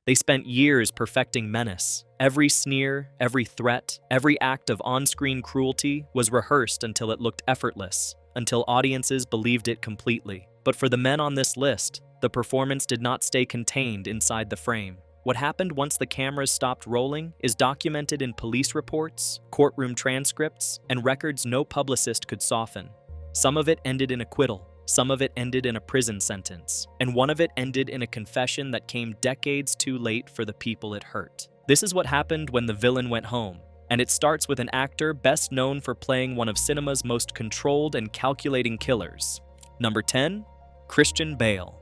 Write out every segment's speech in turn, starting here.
They spent years perfecting menace. Every sneer, every threat, every act of on-screen cruelty was rehearsed until it looked effortless, until audiences believed it completely. But for the men on this list, the performance did not stay contained inside the frame. What happened once the cameras stopped rolling is documented in police reports, courtroom transcripts, and records no publicist could soften. Some of it ended in acquittal, some of it ended in a prison sentence, and one of it ended in a confession that came decades too late for the people it hurt. This is what happened when the villain went home, and it starts with an actor best known for playing one of cinema's most controlled and calculating killers. Number 10, Christian Bale.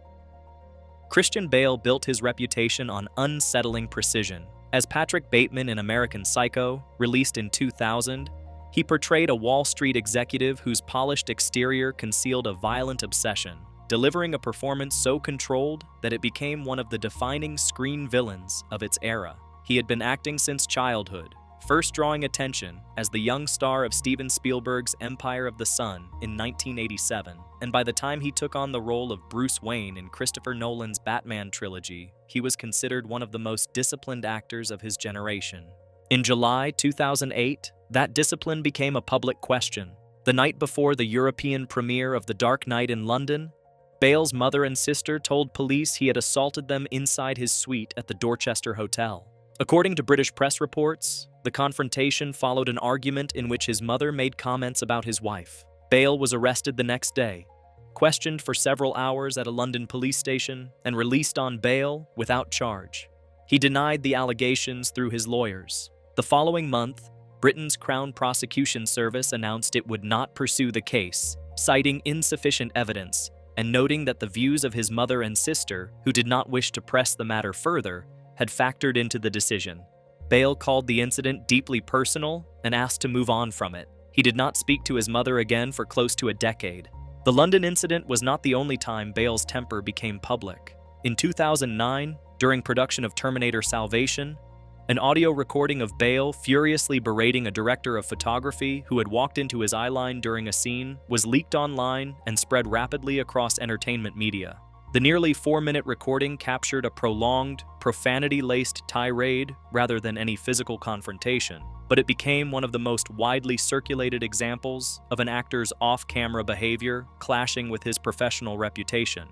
Christian Bale built his reputation on unsettling precision. As Patrick Bateman in American Psycho, released in 2000, he portrayed a Wall Street executive whose polished exterior concealed a violent obsession, delivering a performance so controlled that it became one of the defining screen villains of its era. He had been acting since childhood, first drawing attention as the young star of Steven Spielberg's Empire of the Sun in 1987, and by the time he took on the role of Bruce Wayne in Christopher Nolan's Batman trilogy, he was considered one of the most disciplined actors of his generation. In July 2008, that discipline became a public question. The night before the European premiere of The Dark Knight in London, Bale's mother and sister told police he had assaulted them inside his suite at the Dorchester Hotel. According to British press reports, the confrontation followed an argument in which his mother made comments about his wife. Bale was arrested the next day, questioned for several hours at a London police station, and released on bail without charge. He denied the allegations through his lawyers. The following month, Britain's Crown Prosecution Service announced it would not pursue the case, citing insufficient evidence and noting that the views of his mother and sister, who did not wish to press the matter further, had factored into the decision. Bale called the incident deeply personal and asked to move on from it. He did not speak to his mother again for close to a decade. The London incident was not the only time Bale's temper became public. In 2009, during production of Terminator Salvation, an audio recording of Bale furiously berating a director of photography who had walked into his eyeline during a scene was leaked online and spread rapidly across entertainment media. The nearly 4-minute recording captured a prolonged, profanity-laced tirade rather than any physical confrontation, but it became one of the most widely circulated examples of an actor's off-camera behavior clashing with his professional reputation.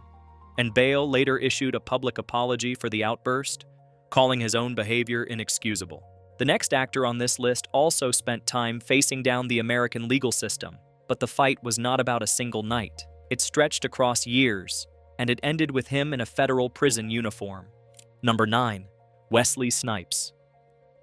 And Bale later issued a public apology for the outburst, calling his own behavior inexcusable. The next actor on this list also spent time facing down the American legal system, but the fight was not about a single night. It stretched across years, and it ended with him in a federal prison uniform. Number 9. Wesley Snipes.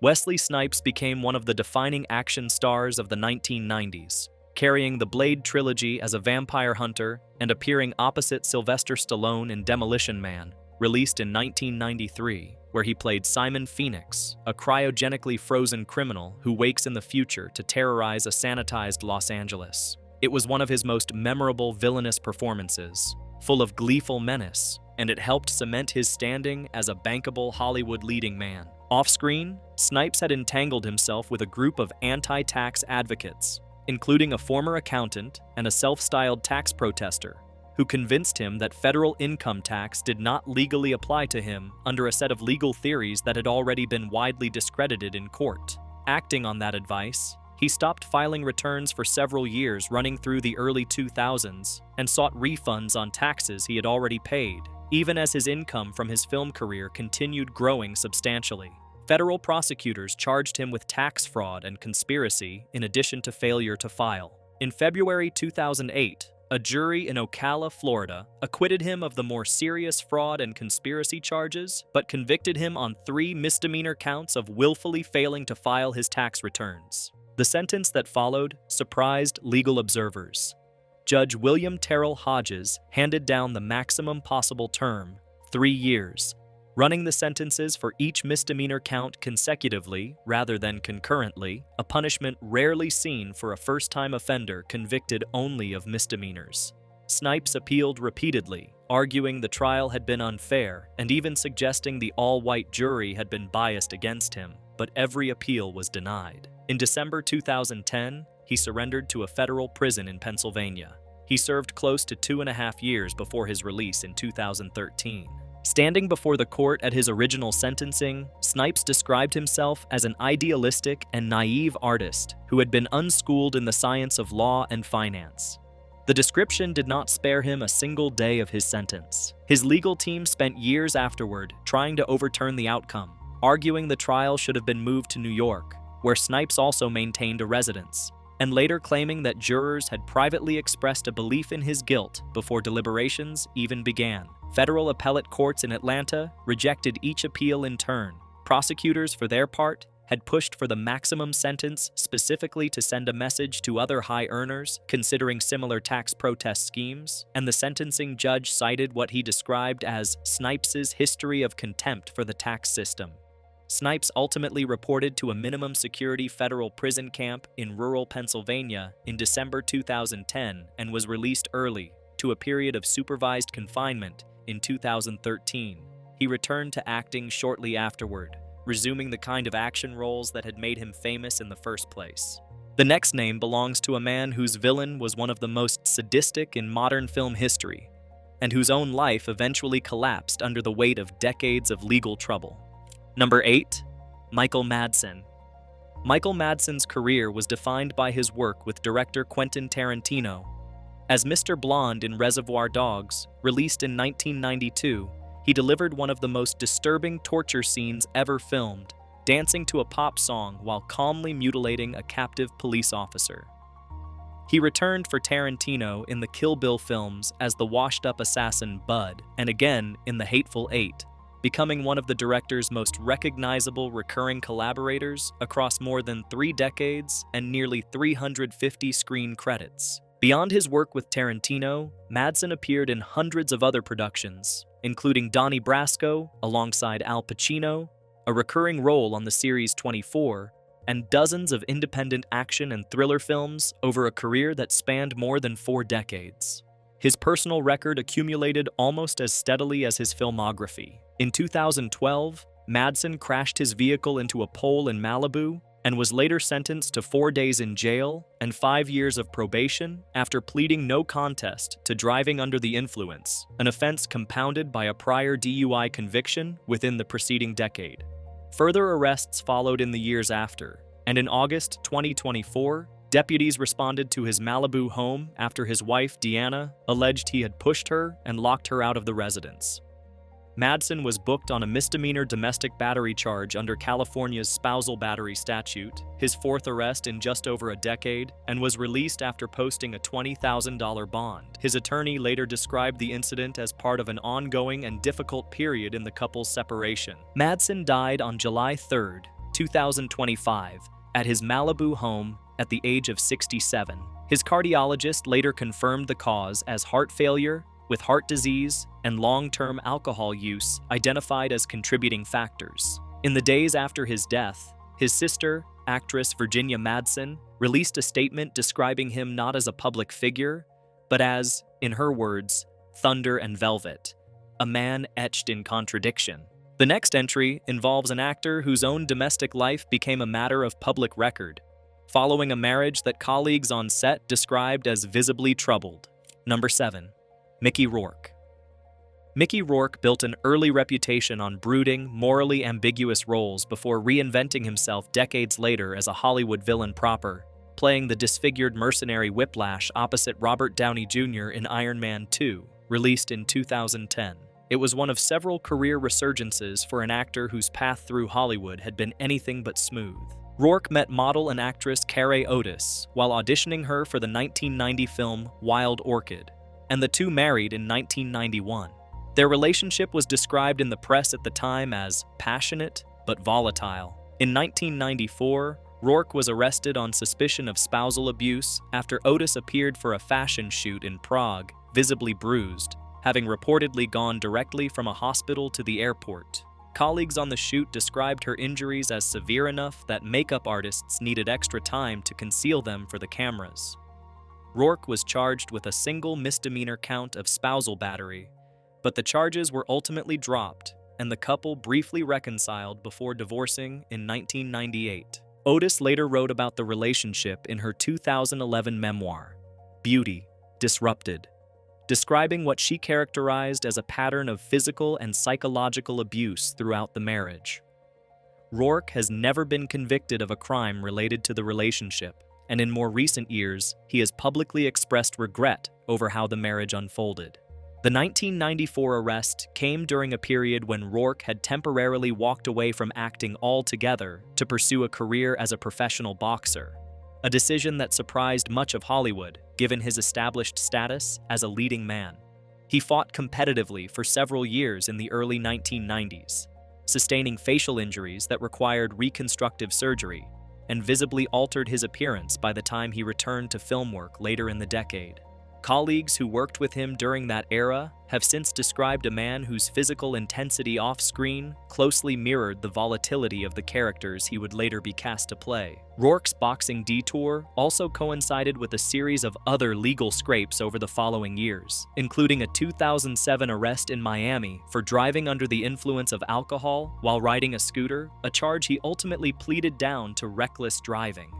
Wesley Snipes became one of the defining action stars of the 1990s, carrying the Blade trilogy as a vampire hunter and appearing opposite Sylvester Stallone in Demolition Man, released in 1993, where he played Simon Phoenix, a cryogenically frozen criminal who wakes in the future to terrorize a sanitized Los Angeles. It was one of his most memorable villainous performances, full of gleeful menace, and it helped cement his standing as a bankable Hollywood leading man. Off-screen, Snipes had entangled himself with a group of anti-tax advocates, including a former accountant and a self-styled tax protester, who convinced him that federal income tax did not legally apply to him under a set of legal theories that had already been widely discredited in court. Acting on that advice, he stopped filing returns for several years running through the early 2000s and sought refunds on taxes he had already paid, even as his income from his film career continued growing substantially. Federal prosecutors charged him with tax fraud and conspiracy in addition to failure to file. In February 2008, a jury in Ocala, Florida, acquitted him of the more serious fraud and conspiracy charges, but convicted him on 3 misdemeanor counts of willfully failing to file his tax returns. The sentence that followed surprised legal observers. Judge William Terrell Hodges handed down the maximum possible term, 3 years, running the sentences for each misdemeanor count consecutively rather than concurrently, a punishment rarely seen for a first-time offender convicted only of misdemeanors. Snipes appealed repeatedly, arguing the trial had been unfair and even suggesting the all-white jury had been biased against him, but every appeal was denied. In December 2010, he surrendered to a federal prison in Pennsylvania. He served close to 2.5 years before his release in 2013. Standing before the court at his original sentencing, Snipes described himself as an idealistic and naive artist who had been unschooled in the science of law and finance. The description did not spare him a single day of his sentence. His legal team spent years afterward trying to overturn the outcome, arguing the trial should have been moved to New York, where Snipes also maintained a residence, and later claiming that jurors had privately expressed a belief in his guilt before deliberations even began. Federal appellate courts in Atlanta rejected each appeal in turn. Prosecutors, for their part, had pushed for the maximum sentence specifically to send a message to other high earners considering similar tax protest schemes, and the sentencing judge cited what he described as Snipes' history of contempt for the tax system. Snipes ultimately reported to a minimum security federal prison camp in rural Pennsylvania in December 2010 and was released early to a period of supervised confinement in 2013. He returned to acting shortly afterward, resuming the kind of action roles that had made him famous in the first place. The next name belongs to a man whose villain was one of the most sadistic in modern film history, and whose own life eventually collapsed under the weight of decades of legal trouble. Number 8. Michael Madsen. Michael Madsen's career was defined by his work with director Quentin Tarantino. As Mr. Blonde in Reservoir Dogs, released in 1992, he delivered one of the most disturbing torture scenes ever filmed, dancing to a pop song while calmly mutilating a captive police officer. He returned for Tarantino in the Kill Bill films as the washed-up assassin Bud, and again in The Hateful Eight, becoming one of the director's most recognizable recurring collaborators across more than 3 decades and nearly 350 screen credits. Beyond his work with Tarantino, Madsen appeared in hundreds of other productions, including Donnie Brasco alongside Al Pacino, a recurring role on the series 24, and dozens of independent action and thriller films over a career that spanned more than 4 decades. His personal record accumulated almost as steadily as his filmography. In 2012, Madsen crashed his vehicle into a pole in Malibu and was later sentenced to 4 days in jail and 5 years of probation after pleading no contest to driving under the influence, an offense compounded by a prior DUI conviction within the preceding decade. Further arrests followed in the years after, and in August 2024, deputies responded to his Malibu home after his wife, Deanna, alleged he had pushed her and locked her out of the residence. Madsen was booked on a misdemeanor domestic battery charge under California's spousal battery statute, his 4th arrest in just over a decade, and was released after posting a $20,000 bond. His attorney later described the incident as part of an ongoing and difficult period in the couple's separation. Madsen died on July 3, 2025, at his Malibu home at the age of 67. His cardiologist later confirmed the cause as heart failure, with heart disease and long-term alcohol use identified as contributing factors. In the days after his death, his sister, actress Virginia Madsen, released a statement describing him not as a public figure, but as, in her words, thunder and velvet, a man etched in contradiction. The next entry involves an actor whose own domestic life became a matter of public record, following a marriage that colleagues on set described as visibly troubled. Number 7. Mickey Rourke. Mickey Rourke built an early reputation on brooding, morally ambiguous roles before reinventing himself decades later as a Hollywood villain proper, playing the disfigured mercenary Whiplash opposite Robert Downey Jr. in Iron Man 2, released in 2010. It was one of several career resurgences for an actor whose path through Hollywood had been anything but smooth. Rourke met model and actress Carey Otis while auditioning her for the 1990 film Wild Orchid, and the two married in 1991. Their relationship was described in the press at the time as passionate but volatile. In 1994, Rourke was arrested on suspicion of spousal abuse after Otis appeared for a fashion shoot in Prague, visibly bruised, having reportedly gone directly from a hospital to the airport. Colleagues on the shoot described her injuries as severe enough that makeup artists needed extra time to conceal them for the cameras. Rourke was charged with a single misdemeanor count of spousal battery, but the charges were ultimately dropped, and the couple briefly reconciled before divorcing in 1998. Otis later wrote about the relationship in her 2011 memoir, Beauty, Disrupted. describing what she characterized as a pattern of physical and psychological abuse throughout the marriage. Rourke has never been convicted of a crime related to the relationship, and in more recent years, he has publicly expressed regret over how the marriage unfolded. The 1994 arrest came during a period when Rourke had temporarily walked away from acting altogether to pursue a career as a professional boxer, a decision that surprised much of Hollywood, given his established status as a leading man. He fought competitively for several years in the early 1990s, sustaining facial injuries that required reconstructive surgery and visibly altered his appearance by the time he returned to film work later in the decade. Colleagues who worked with him during that era have since described a man whose physical intensity off-screen closely mirrored the volatility of the characters he would later be cast to play. Rourke's boxing detour also coincided with a series of other legal scrapes over the following years, including a 2007 arrest in Miami for driving under the influence of alcohol while riding a scooter, a charge he ultimately pleaded down to reckless driving.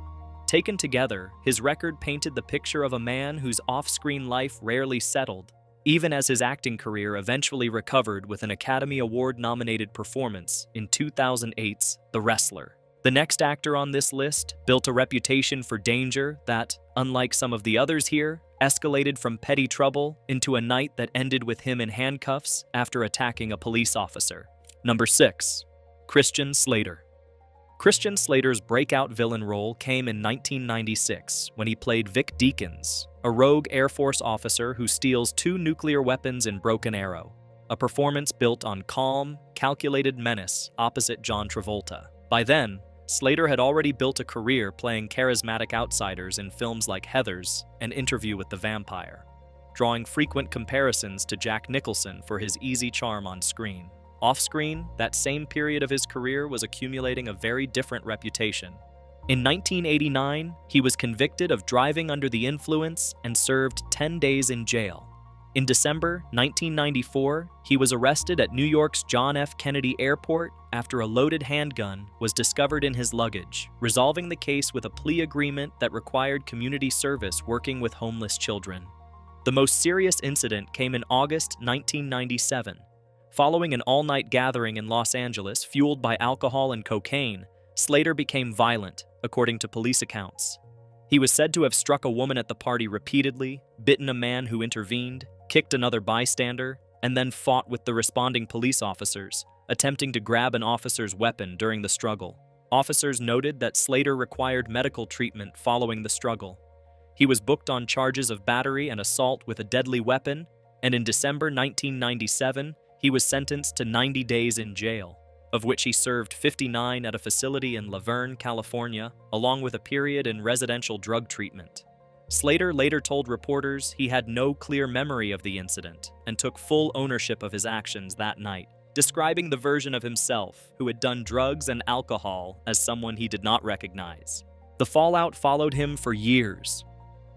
Taken together, his record painted the picture of a man whose off-screen life rarely settled, even as his acting career eventually recovered with an Academy Award-nominated performance in 2008's The Wrestler. The next actor on this list built a reputation for danger that, unlike some of the others here, escalated from petty trouble into a night that ended with him in handcuffs after attacking a police officer. Number 6. Christian Slater. Christian Slater's breakout villain role came in 1996 when he played Vic Deakins, a rogue Air Force officer who steals 2 nuclear weapons in Broken Arrow, a performance built on calm, calculated menace opposite John Travolta. By then, Slater had already built a career playing charismatic outsiders in films like Heathers and Interview with the Vampire, drawing frequent comparisons to Jack Nicholson for his easy charm on screen. Off-screen, that same period of his career was accumulating a very different reputation. In 1989, he was convicted of driving under the influence and served 10 days in jail. In December 1994, he was arrested at New York's John F. Kennedy Airport after a loaded handgun was discovered in his luggage, resolving the case with a plea agreement that required community service working with homeless children. The most serious incident came in August 1997. Following an all-night gathering in Los Angeles fueled by alcohol and cocaine, Slater became violent, according to police accounts. He was said to have struck a woman at the party repeatedly, bitten a man who intervened, kicked another bystander, and then fought with the responding police officers, attempting to grab an officer's weapon during the struggle. Officers noted that Slater required medical treatment following the struggle. He was booked on charges of battery and assault with a deadly weapon, and in December 1997, he was sentenced to 90 days in jail, of which he served 59 at a facility in Laverne, California, along with a period in residential drug treatment. Slater later told reporters he had no clear memory of the incident and took full ownership of his actions that night, describing the version of himself who had done drugs and alcohol as someone he did not recognize. The fallout followed him for years.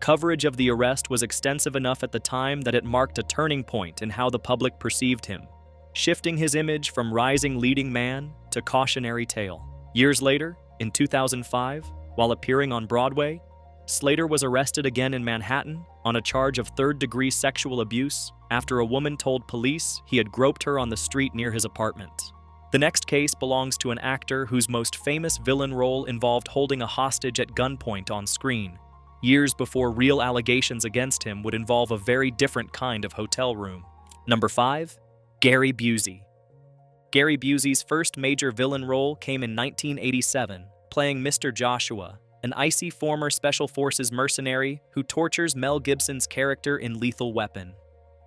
Coverage of the arrest was extensive enough at the time that it marked a turning point in how the public perceived him, shifting his image from rising leading man to cautionary tale. Years later, in 2005, while appearing on Broadway, Slater was arrested again in Manhattan on a charge of third-degree sexual abuse after a woman told police he had groped her on the street near his apartment. The next case belongs to an actor whose most famous villain role involved holding a hostage at gunpoint on screen, years before real allegations against him would involve a very different kind of hotel room. Number 5. Gary Busey. Gary Busey's first major villain role came in 1987, playing Mr. Joshua, an icy former Special Forces mercenary who tortures Mel Gibson's character in Lethal Weapon.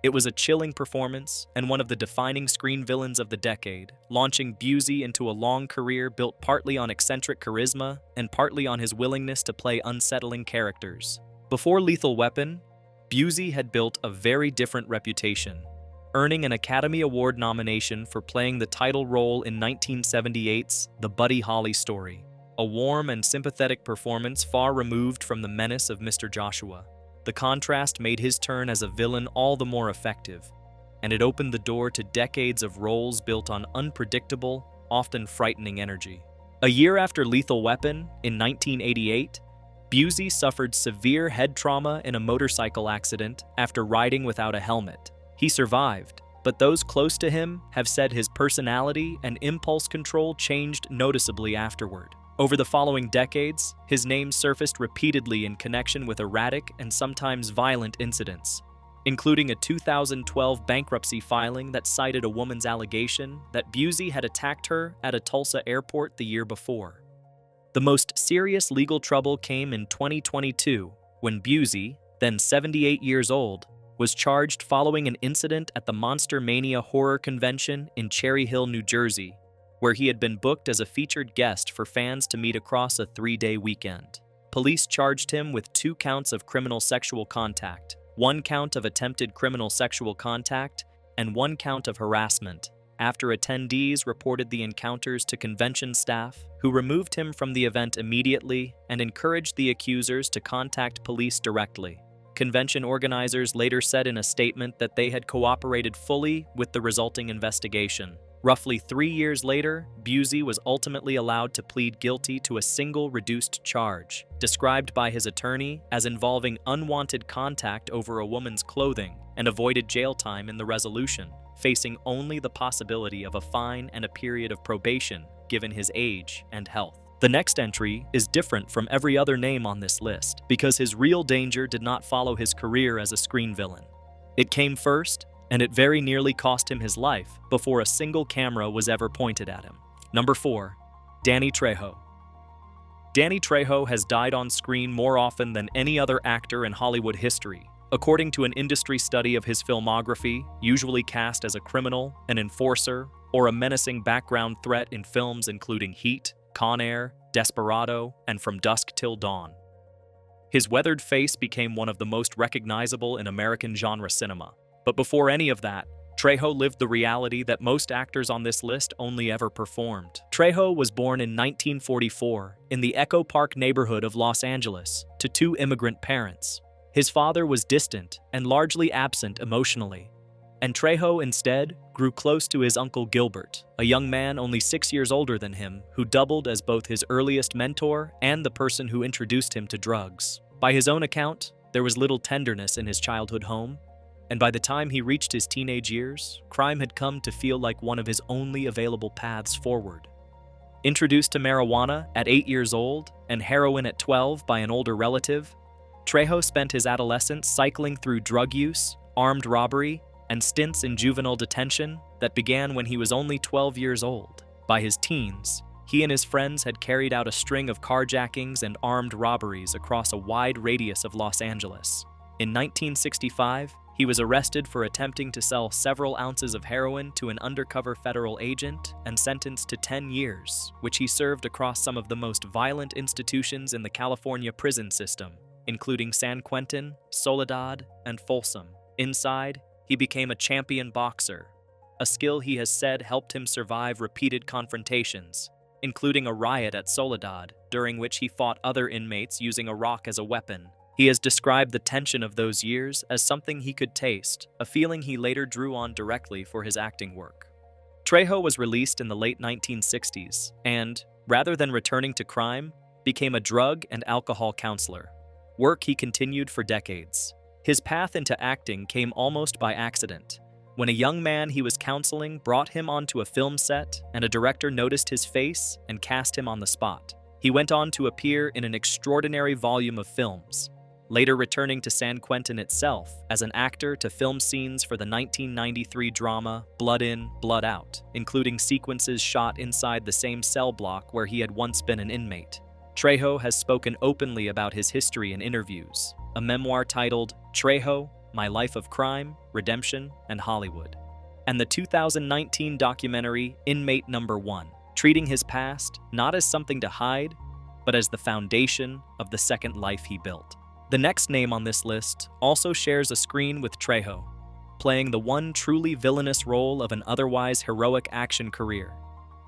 It was a chilling performance and one of the defining screen villains of the decade, launching Busey into a long career built partly on eccentric charisma and partly on his willingness to play unsettling characters. Before Lethal Weapon, Busey had built a very different reputation, earning an Academy Award nomination for playing the title role in 1978's The Buddy Holly Story, a warm and sympathetic performance far removed from the menace of Mr. Joshua. The contrast made his turn as a villain all the more effective, and it opened the door to decades of roles built on unpredictable, often frightening energy. A year after Lethal Weapon, in 1988, Busey suffered severe head trauma in a motorcycle accident after riding without a helmet. He survived, but those close to him have said his personality and impulse control changed noticeably afterward. Over the following decades, his name surfaced repeatedly in connection with erratic and sometimes violent incidents, including a 2012 bankruptcy filing that cited a woman's allegation that Busey had attacked her at a Tulsa airport the year before. The most serious legal trouble came in 2022 when Busey, then 78 years old, was charged following an incident at the Monster Mania Horror Convention in Cherry Hill, New Jersey, where he had been booked as a featured guest for fans to meet across a 3-day weekend. Police charged him with 2 counts of criminal sexual contact, 1 count of attempted criminal sexual contact, and 1 count of harassment, after attendees reported the encounters to convention staff, who removed him from the event immediately and encouraged the accusers to contact police directly. Convention organizers later said in a statement that they had cooperated fully with the resulting investigation. Roughly 3 years later, Busey was ultimately allowed to plead guilty to a single reduced charge, described by his attorney as involving unwanted contact over a woman's clothing, and avoided jail time in the resolution, facing only the possibility of a fine and a period of probation, given his age and health. The next entry is different from every other name on this list because his real danger did not follow his career as a screen villain. It came first, and it very nearly cost him his life before a single camera was ever pointed at him. Number 4. Danny Trejo. Danny Trejo has died on screen more often than any other actor in Hollywood history, according to an industry study of his filmography, usually cast as a criminal, an enforcer, or a menacing background threat in films including Heat, Con Air, Desperado, and From Dusk Till Dawn. His weathered face became one of the most recognizable in American genre cinema. But before any of that, Trejo lived the reality that most actors on this list only ever performed. Trejo was born in 1944 in the Echo Park neighborhood of Los Angeles to 2 immigrant parents. His father was distant and largely absent emotionally, and Trejo instead grew close to his uncle Gilbert, a young man only 6 years older than him, who doubled as both his earliest mentor and the person who introduced him to drugs. By his own account, there was little tenderness in his childhood home, and by the time he reached his teenage years, crime had come to feel like one of his only available paths forward. Introduced to marijuana at 8 years old and heroin at 12 by an older relative, Trejo spent his adolescence cycling through drug use, armed robbery, and stints in juvenile detention that began when he was only 12 years old. By his teens, he and his friends had carried out a string of carjackings and armed robberies across a wide radius of Los Angeles. In 1965, he was arrested for attempting to sell several ounces of heroin to an undercover federal agent and sentenced to 10 years, which he served across some of the most violent institutions in the California prison system, including San Quentin, Soledad, and Folsom. Inside, he became a champion boxer, a skill he has said helped him survive repeated confrontations, including a riot at Soledad, during which he fought other inmates using a rock as a weapon. He has described the tension of those years as something he could taste, a feeling he later drew on directly for his acting work. Trejo was released in the late 1960s and, rather than returning to crime, became a drug and alcohol counselor, work he continued for decades. His path into acting came almost by accident, when a young man he was counseling brought him onto a film set and a director noticed his face and cast him on the spot. He went on to appear in an extraordinary volume of films, later returning to San Quentin itself as an actor to film scenes for the 1993 drama Blood In, Blood Out, including sequences shot inside the same cell block where he had once been an inmate. Trejo has spoken openly about his history in interviews, a memoir titled Trejo, My Life of Crime, Redemption, and Hollywood, and the 2019 documentary Inmate Number 1, treating his past not as something to hide, but as the foundation of the second life he built. The next name on this list also shares a screen with Trejo, playing the one truly villainous role of an otherwise heroic action career,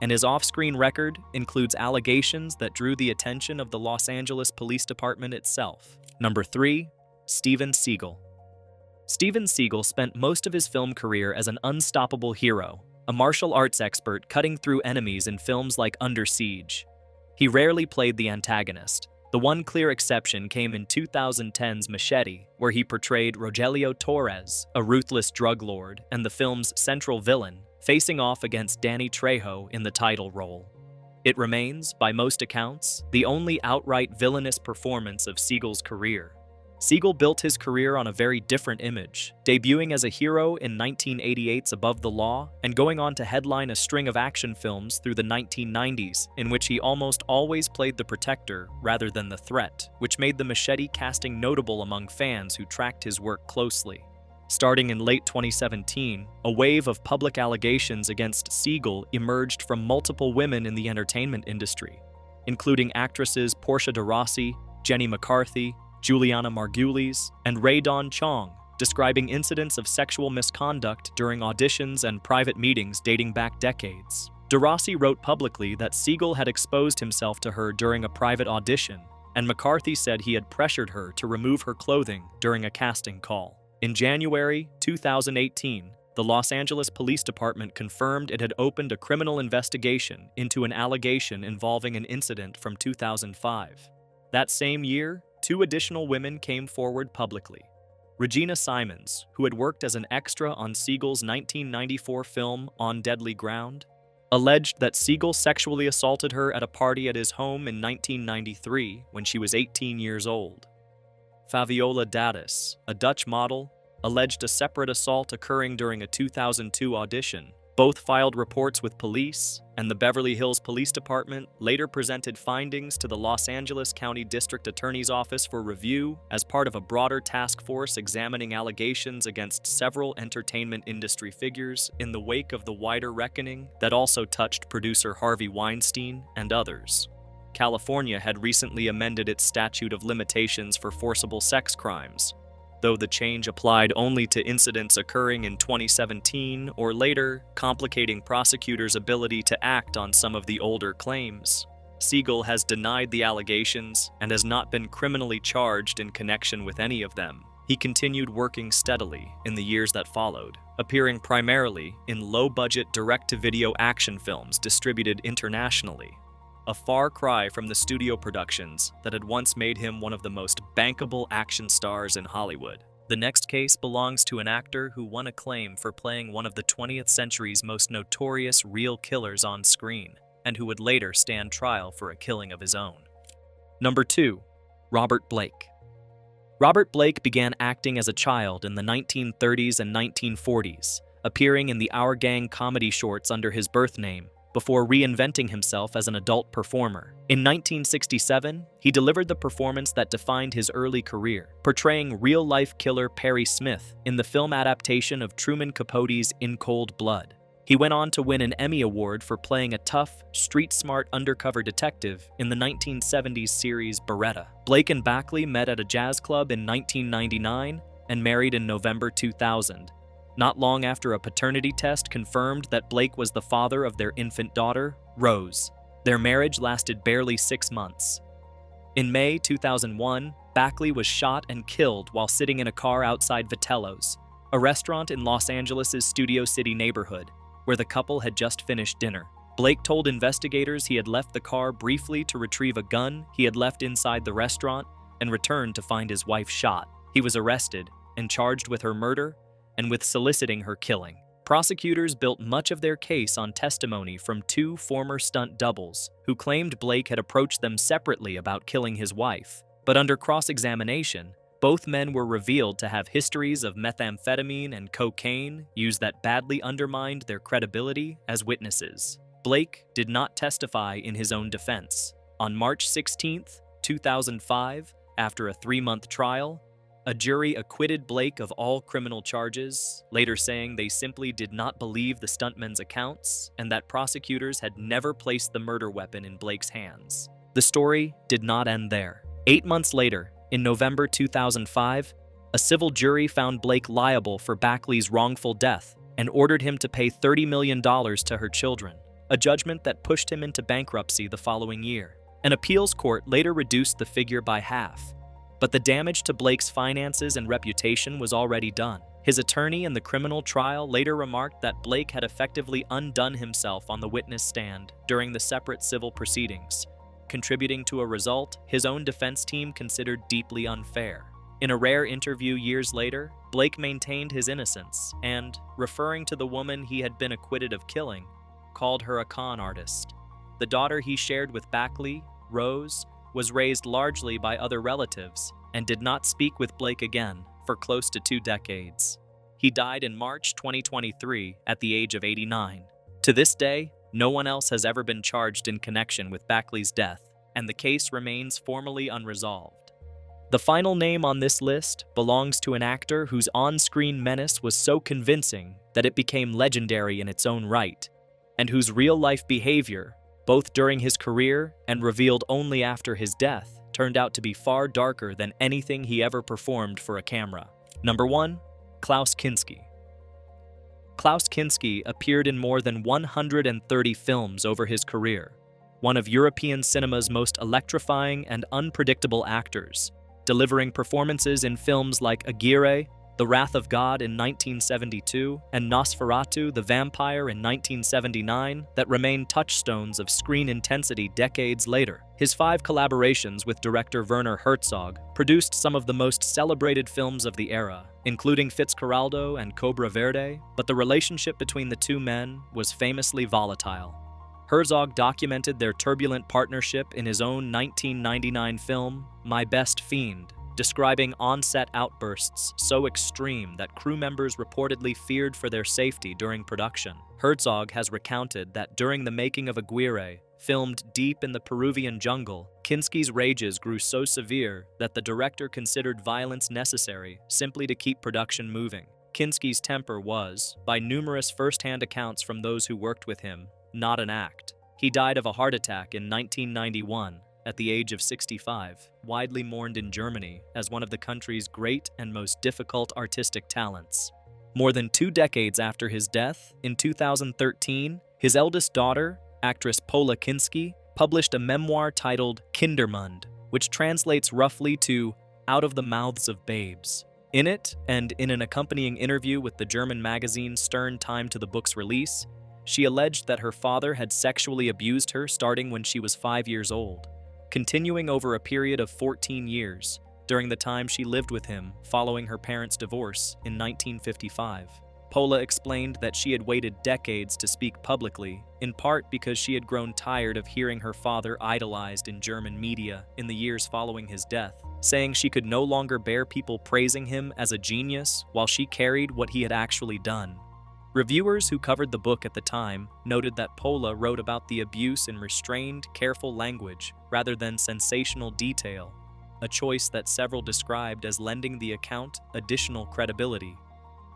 and his off-screen record includes allegations that drew the attention of the Los Angeles Police Department itself. Number 3. Steven Seagal. Steven Seagal spent most of his film career as an unstoppable hero, a martial arts expert cutting through enemies in films like Under Siege. He rarely played the antagonist, The one clear exception came in 2010's Machete, where he portrayed Rogelio Torres, a ruthless drug lord and the film's central villain, facing off against Danny Trejo in the title role. It remains, by most accounts, the only outright villainous performance of Siegel's career. Siegel built his career on a very different image, debuting as a hero in 1988's Above the Law and going on to headline a string of action films through the 1990s in which he almost always played the protector rather than the threat, which made the Machete casting notable among fans who tracked his work closely. Starting in late 2017, a wave of public allegations against Siegel emerged from multiple women in the entertainment industry, including actresses Portia de Rossi, Jenny McCarthy, Juliana Margulies, and Rae Dawn Chong, describing incidents of sexual misconduct during auditions and private meetings dating back decades. De Rossi wrote publicly that Siegel had exposed himself to her during a private audition, and McCarthy said he had pressured her to remove her clothing during a casting call. In January 2018, the Los Angeles Police Department confirmed it had opened a criminal investigation into an allegation involving an incident from 2005. That same year, 2 additional women came forward publicly. Regina Simons, who had worked as an extra on Siegel's 1994 film On Deadly Ground, alleged that Siegel sexually assaulted her at a party at his home in 1993 when she was 18 years old. Fabiola Dadis, a Dutch model, alleged a separate assault occurring during a 2002 audition. Both filed reports with police, and the Beverly Hills Police Department later presented findings to the Los Angeles County District Attorney's Office for review as part of a broader task force examining allegations against several entertainment industry figures in the wake of the wider reckoning that also touched producer Harvey Weinstein and others. California had recently amended its statute of limitations for forcible sex crimes, though the change applied only to incidents occurring in 2017 or later, complicating prosecutors' ability to act on some of the older claims. Siegel has denied the allegations and has not been criminally charged in connection with any of them. He continued working steadily in the years that followed, appearing primarily in low-budget direct-to-video action films distributed internationally, a far cry from the studio productions that had once made him one of the most bankable action stars in Hollywood. The next case belongs to an actor who won acclaim for playing one of the 20th century's most notorious real killers on screen, and who would later stand trial for a killing of his own. Number 2. Robert Blake. Robert Blake began acting as a child in the 1930s and 1940s, appearing in the Our Gang comedy shorts under his birth name, before reinventing himself as an adult performer. In 1967, he delivered the performance that defined his early career, portraying real-life killer Perry Smith in the film adaptation of Truman Capote's In Cold Blood. He went on to win an Emmy Award for playing a tough, street-smart undercover detective in the 1970s series Beretta. Blake and Backley met at a jazz club in 1999 and married in November 2000. Not long after a paternity test confirmed that Blake was the father of their infant daughter, Rose. Their marriage lasted barely 6 months. In May 2001, Backley was shot and killed while sitting in a car outside Vitello's, a restaurant in Los Angeles' Studio City neighborhood, where the couple had just finished dinner. Blake told investigators he had left the car briefly to retrieve a gun he had left inside the restaurant and returned to find his wife shot. He was arrested and charged with her murder and with soliciting her killing. Prosecutors built much of their case on testimony from 2 former stunt doubles who claimed Blake had approached them separately about killing his wife. But under cross-examination, both men were revealed to have histories of methamphetamine and cocaine use that badly undermined their credibility as witnesses. Blake did not testify in his own defense. On March 16, 2005, after a 3-month trial, a jury acquitted Blake of all criminal charges, later saying they simply did not believe the stuntmen's accounts and that prosecutors had never placed the murder weapon in Blake's hands. The story did not end there. 8 months later, in November 2005, a civil jury found Blake liable for Backley's wrongful death and ordered him to pay $30 million to her children, a judgment that pushed him into bankruptcy the following year. An appeals court later reduced the figure by half. But the damage to Blake's finances and reputation was already done. His attorney in the criminal trial later remarked that Blake had effectively undone himself on the witness stand during the separate civil proceedings, contributing to a result his own defense team considered deeply unfair. In a rare interview years later, Blake maintained his innocence and, referring to the woman he had been acquitted of killing, called her a con artist. The daughter he shared with Backley, Rose, was raised largely by other relatives and did not speak with Blake again for close to 2 decades. He died in March 2023 at the age of 89. To this day, no one else has ever been charged in connection with Backley's death, and the case remains formally unresolved. The final name on this list belongs to an actor whose on-screen menace was so convincing that it became legendary in its own right, and whose real-life behavior, both during his career and revealed only after his death, turned out to be far darker than anything he ever performed for a camera. Number 1. Klaus Kinski. Klaus Kinski appeared in more than 130 films over his career, one of European cinema's most electrifying and unpredictable actors, delivering performances in films like Aguirre, The Wrath of God in 1972, and Nosferatu the Vampire in 1979 that remain touchstones of screen intensity decades later. His 5 collaborations with director Werner Herzog produced some of the most celebrated films of the era, including Fitzcarraldo and Cobra Verde, but the relationship between the two men was famously volatile. Herzog documented their turbulent partnership in his own 1999 film, My Best Fiend, describing on-set outbursts so extreme that crew members reportedly feared for their safety during production. Herzog has recounted that during the making of Aguirre, filmed deep in the Peruvian jungle, Kinski's rages grew so severe that the director considered violence necessary simply to keep production moving. Kinski's temper was, by numerous first-hand accounts from those who worked with him, not an act. He died of a heart attack in 1991 at the age of 65, widely mourned in Germany as one of the country's great and most difficult artistic talents. More than 2 decades after his death, in 2013, his eldest daughter, actress Pola Kinski, published a memoir titled Kindermund, which translates roughly to Out of the Mouths of Babes. In it, and in an accompanying interview with the German magazine Stern time to the book's release, she alleged that her father had sexually abused her starting when she was 5 years old, continuing over a period of 14 years, during the time she lived with him following her parents' divorce in 1955. Pola explained that she had waited decades to speak publicly, in part because she had grown tired of hearing her father idolized in German media in the years following his death, saying she could no longer bear people praising him as a genius while she carried what he had actually done. Reviewers who covered the book at the time noted that Pola wrote about the abuse in restrained, careful language rather than sensational detail, a choice that several described as lending the account additional credibility.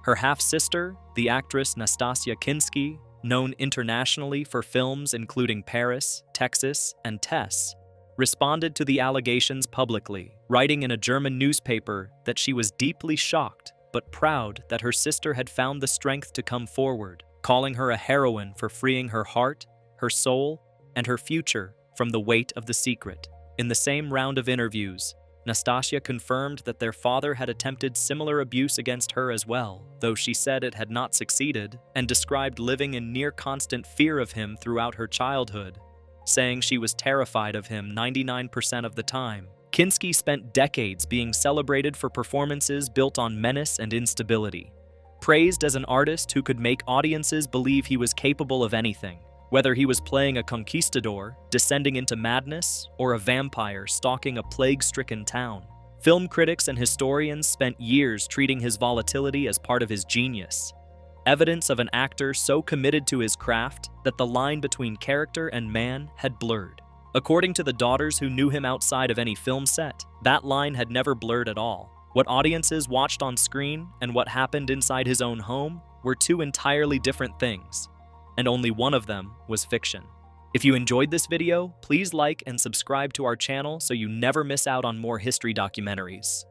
Her half-sister, the actress Nastasia Kinski, known internationally for films including Paris, Texas, and Tess, responded to the allegations publicly, writing in a German newspaper that she was deeply shocked but proud that her sister had found the strength to come forward, calling her a heroine for freeing her heart, her soul, and her future from the weight of the secret. In the same round of interviews, Nastasia confirmed that their father had attempted similar abuse against her as well, though she said it had not succeeded, and described living in near constant fear of him throughout her childhood, saying she was terrified of him 99% of the time. Kinski spent decades being celebrated for performances built on menace and instability, praised as an artist who could make audiences believe he was capable of anything, whether he was playing a conquistador, descending into madness, or a vampire stalking a plague-stricken town. Film critics and historians spent years treating his volatility as part of his genius, evidence of an actor so committed to his craft that the line between character and man had blurred. According to the daughters who knew him outside of any film set, that line had never blurred at all. What audiences watched on screen and what happened inside his own home were 2 entirely different things, and only one of them was fiction. If you enjoyed this video, please like and subscribe to our channel so you never miss out on more history documentaries.